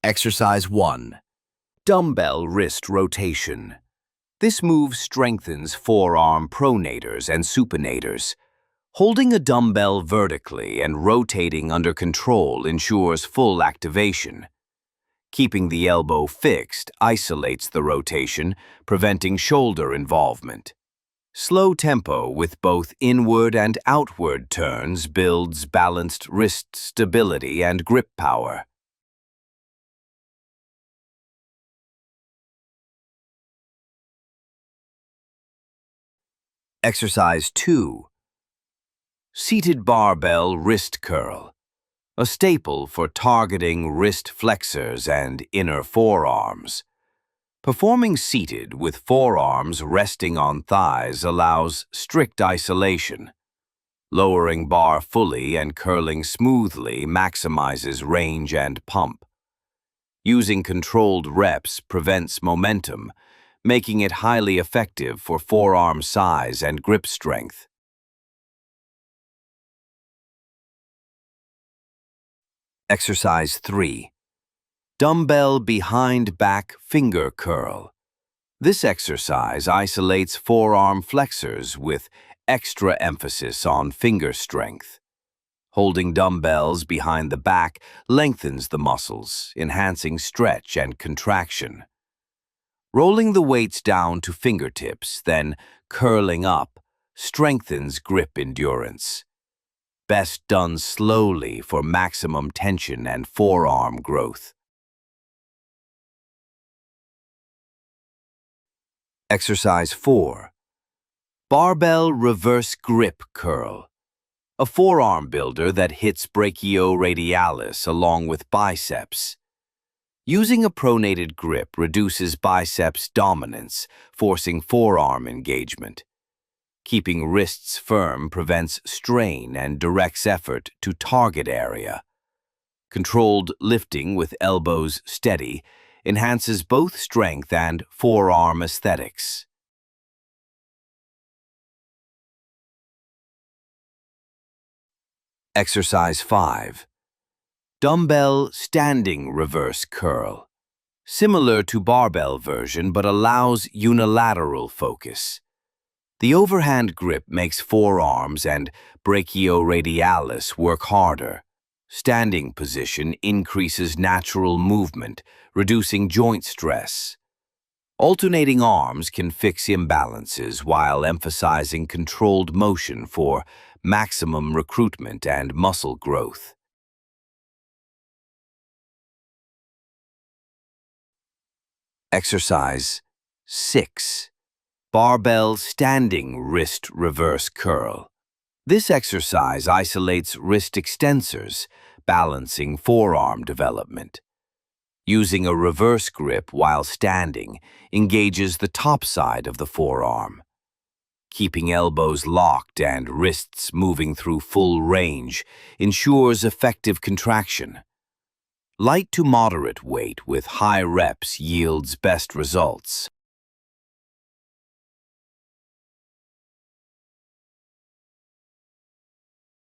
Exercise 1. Dumbbell wrist rotation. This move strengthens forearm pronators and supinators. Holding a dumbbell vertically and rotating under control ensures full activation. Keeping the elbow fixed isolates the rotation, preventing shoulder involvement. Slow tempo with both inward and outward turns builds balanced wrist stability and grip power. Exercise 2. Seated barbell wrist curl, a staple for targeting wrist flexors and inner forearms. Performing seated with forearms resting on thighs allows strict isolation. Lowering bar fully and curling smoothly maximizes range and pump. Using controlled reps prevents momentum, making it highly effective for forearm size and grip strength. Exercise 3. Dumbbell behind back finger curl. This exercise isolates forearm flexors with extra emphasis on finger strength. Holding dumbbells behind the back lengthens the muscles, enhancing stretch and contraction. Rolling the weights down to fingertips, then curling up, strengthens grip endurance. Best done slowly for maximum tension and forearm growth. Exercise 4. Barbell reverse grip curl. A forearm builder that hits brachioradialis along with biceps. Using a pronated grip reduces biceps dominance, forcing forearm engagement. Keeping wrists firm prevents strain and directs effort to target area. Controlled lifting with elbows steady enhances both strength and forearm aesthetics. Exercise 5. Dumbbell standing reverse curl. Similar to barbell version but allows unilateral focus. The overhand grip makes forearms and brachioradialis work harder. Standing position increases natural movement, reducing joint stress. Alternating arms can fix imbalances while emphasizing controlled motion for maximum recruitment and muscle growth. Exercise 6. Barbell standing wrist reverse curl. This exercise isolates wrist extensors, balancing forearm development. Using a reverse grip while standing engages the top side of the forearm. Keeping elbows locked and wrists moving through full range ensures effective contraction. Light to moderate weight with high reps yields best results.